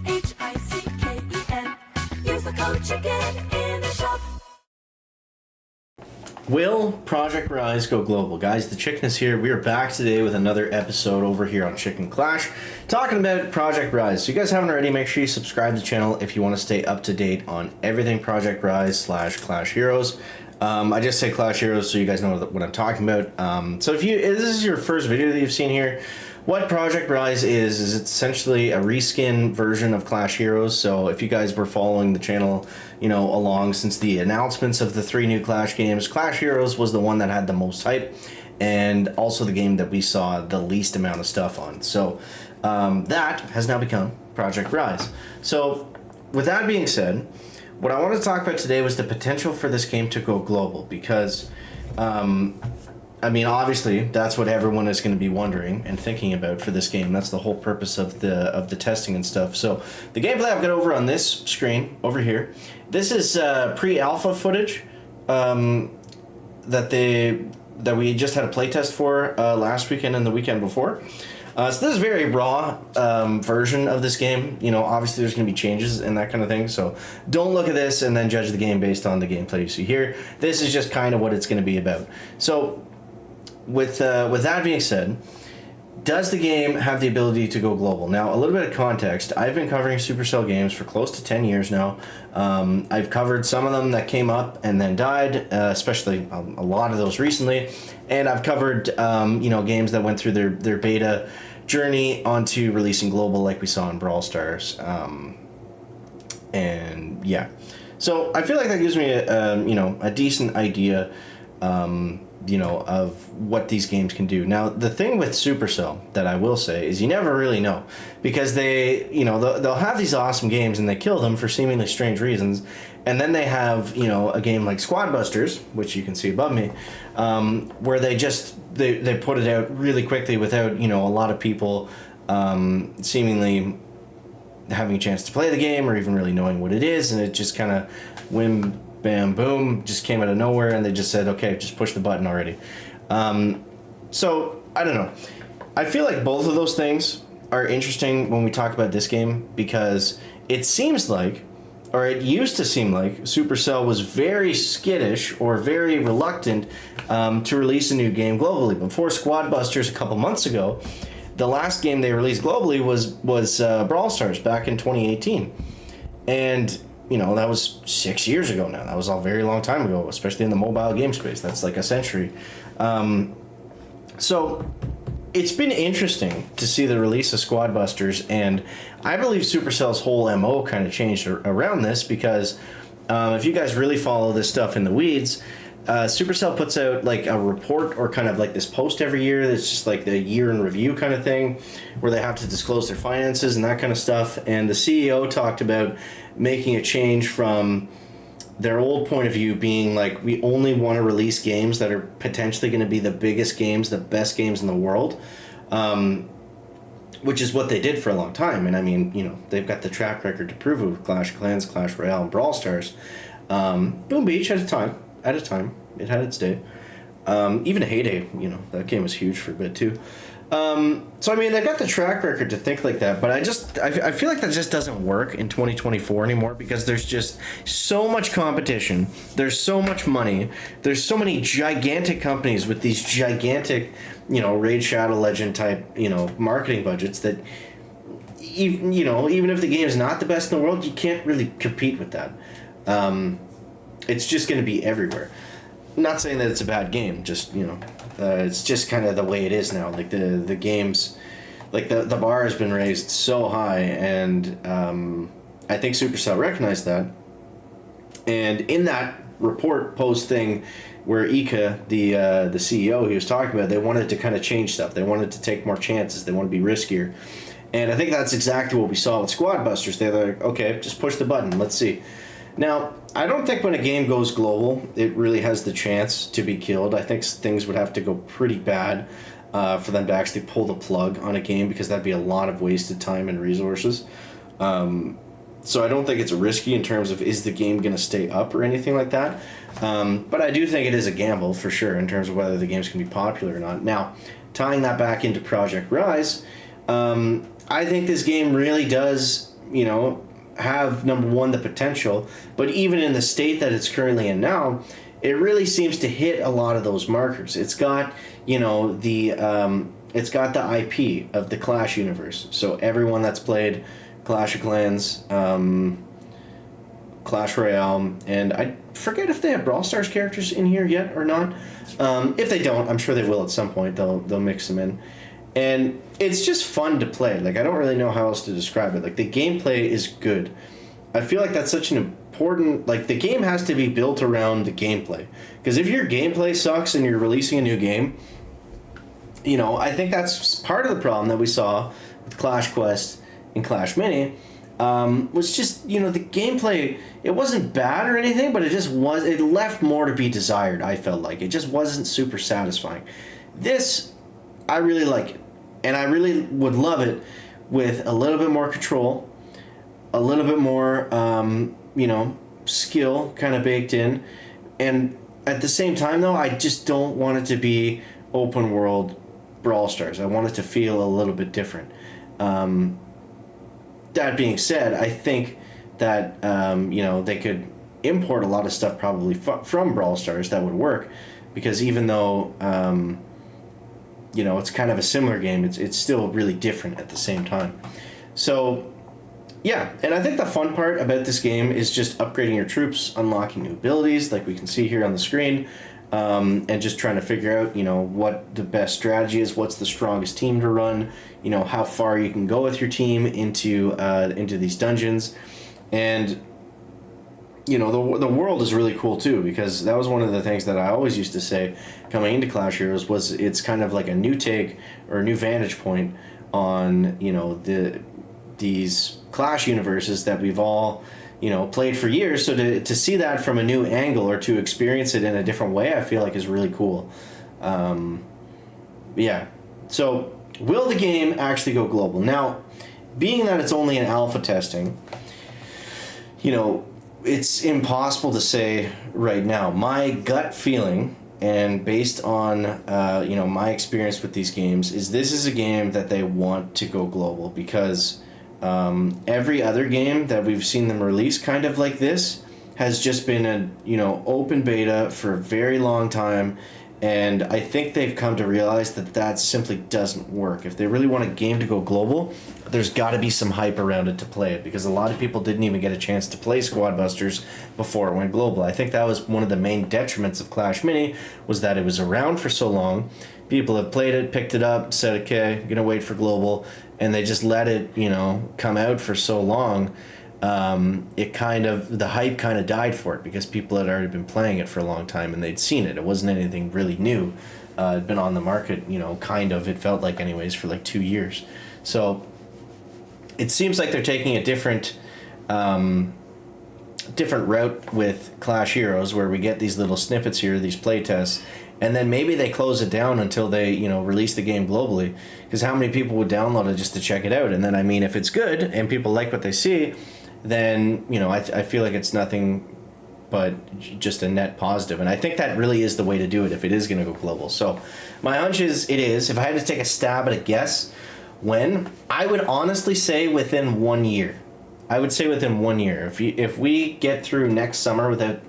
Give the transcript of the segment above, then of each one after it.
CHICKEN. Use the code CHICKEN in the shop. Will Project Rise go global? Guys, the Chicken is here. We are back today with another episode over here on Chicken Clash, talking about Project Rise. So you guys haven't already, make sure you subscribe to the channel if you want to stay up to date on everything Project Rise / Clash Heroes. I just say Clash Heroes so you guys know what I'm talking about. So if this is your first video that you've seen here, what Project Rise is it's essentially a reskin version of Clash Heroes. So if you guys were following the channel, along since the announcements of the 3 new Clash games, Clash Heroes was the one that had the most hype, and also the game that we saw the least amount of stuff on. So that has now become Project Rise. So with that being said, what I want to talk about today was the potential for this game to go global, because obviously that's what everyone is going to be wondering and thinking about for this game. That's the whole purpose of the testing and stuff. So the gameplay I've got over on this screen over here, this is pre-alpha footage that we just had a playtest for last weekend and the weekend before. So this is a very raw version of this game. Obviously there's going to be changes and that kind of thing. So don't look at this and then judge the game based on the gameplay you see here. This is just kind of what it's going to be about. So with that being said, does the game have the ability to go global? Now, a little bit of context. I've been covering Supercell games for close to 10 years now. I've covered some of them that came up and then died, especially a lot of those recently. And I've covered, games that went through their beta journey onto releasing global, like we saw in Brawl Stars. And yeah. So I feel like that gives me a decent idea of what these games can do. Now, the thing with Supercell that I will say is you never really know, because they'll have these awesome games and they kill them for seemingly strange reasons, and then they have a game like Squad Busters, which you can see above me, where they put it out really quickly without a lot of people seemingly having a chance to play the game or even really knowing what it is, and it just kind of whim bam, boom, just came out of nowhere, and they just said, okay, just push the button already. So, I don't know. I feel like both of those things are interesting when we talk about this game, because it seems like, or it used to seem like, Supercell was very skittish or very reluctant to release a new game globally. Before Squad Busters a couple months ago, the last game they released globally was Brawl Stars back in 2018. And that was 6 years ago now. That was a very long time ago, especially in the mobile game space. That's like a century. So it's been interesting to see the release of Squad Busters, and I believe Supercell's whole MO kind of changed around this, because if you guys really follow this stuff in the weeds, Supercell puts out like a report or kind of like this post every year that's just like the year in review kind of thing, where they have to disclose their finances and that kind of stuff. And the CEO talked about making a change from their old point of view being like, we only want to release games that are potentially going to be the biggest games, the best games in the world, which is what they did for a long time. And they've got the track record to prove it with Clash of Clans, Clash Royale, and Brawl Stars. Boom Beach at a time, it had its day. Even Heyday, that game was huge for a bit too. So they've got the track record to think like that, but I feel like that just doesn't work in 2024 anymore, because there's just so much competition, there's so much money, there's so many gigantic companies with these gigantic, Raid Shadow Legend type, marketing budgets, that even if the game is not the best in the world, you can't really compete with that. It's just going to be everywhere. Not saying that it's a bad game, just it's just kind of the way it is now. Like the games, like the bar has been raised so high, and I think Supercell recognized that. And in that report post thing, where Ika, the CEO he was talking about, they wanted to kind of change stuff. They wanted to take more chances. They want to be riskier, and I think that's exactly what we saw with Squad Busters. They're like, okay, just push the button. Let's see. Now, I don't think when a game goes global, it really has the chance to be killed. I think things would have to go pretty bad for them to actually pull the plug on a game, because that'd be a lot of wasted time and resources. So I don't think it's risky in terms of, is the game going to stay up or anything like that. But I do think it is a gamble for sure in terms of whether the game's going to be popular or not. Now, tying that back into Project Rise, I think this game really does have, number one, the potential, but even in the state that it's currently in now, it really seems to hit a lot of those markers. It's got, it's got the IP of the Clash universe. So everyone that's played Clash of Clans, Clash Royale, and I forget if they have Brawl Stars characters in here yet or not. If they don't, I'm sure they will at some point. They'll mix them in. And it's just fun to play. Like, I don't really know how else to describe it. Like, the gameplay is good. I feel like that's such an important... Like, the game has to be built around the gameplay. Because if your gameplay sucks and you're releasing a new game, I think that's part of the problem that we saw with Clash Quest and Clash Mini, was just, the gameplay, it wasn't bad or anything, but it left more to be desired, I felt like. It just wasn't super satisfying. This, I really like it. And I really would love it with a little bit more control, a little bit more, skill kind of baked in. And at the same time, though, I just don't want it to be open world Brawl Stars. I want it to feel a little bit different. That being said, I think that, they could import a lot of stuff probably from Brawl Stars that would work. Because even though... it's kind of a similar game, it's still really different at the same time. So, yeah, and I think the fun part about this game is just upgrading your troops, unlocking new abilities, like we can see here on the screen, and just trying to figure out, what the best strategy is, what's the strongest team to run, how far you can go with your team into these dungeons, and... the world is really cool too, because that was one of the things that I always used to say coming into Clash Heroes was it's kind of like a new take or a new vantage point on, these Clash universes that we've all, played for years. So to see that from a new angle or to experience it in a different way, I feel like is really cool. Yeah. So will the game actually go global? Now, being that it's only in alpha testing, it's impossible to say right now. My gut feeling, and based on my experience with these games, is this is a game that they want to go global, because every other game that we've seen them release kind of like this has just been a open beta for a very long time. And I think they've come to realize that simply doesn't work. If they really want a game to go global, there's got to be some hype around it to play it, because a lot of people didn't even get a chance to play Squad Busters before it went global. I think that was one of the main detriments of Clash Mini, was that it was around for so long. People have played it, picked it up, said, okay, I'm going to wait for global, and they just let it, come out for so long. The hype kind of died for it, because people had already been playing it for a long time and they'd seen it. It wasn't anything really new. It'd been on the market, it felt like anyways, for like 2 years. So it seems like they're taking a different route with Clash Heroes, where we get these little snippets here, these play tests, and then maybe they close it down until they, release the game globally. Because how many people would download it just to check it out? And then, if it's good and people like what they see, then, I feel like it's nothing but just a net positive. And I think that really is the way to do it if it is going to go global. So my hunch is it is. If I had to take a stab at a guess when, I would honestly say within 1 year. I would say within 1 year. If we get through next summer without,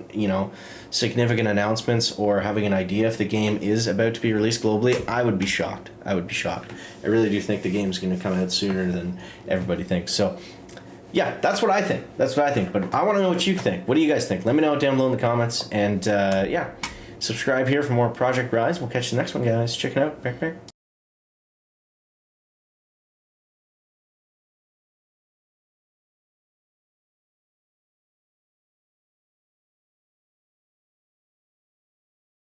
significant announcements or having an idea if the game is about to be released globally, I would be shocked. I really do think the game's going to come out sooner than everybody thinks. So, yeah, that's what I think. But I want to know what you think. What do you guys think? Let me know down below in the comments. And, subscribe here for more Project Rise. We'll catch you the next one, guys. Check it out.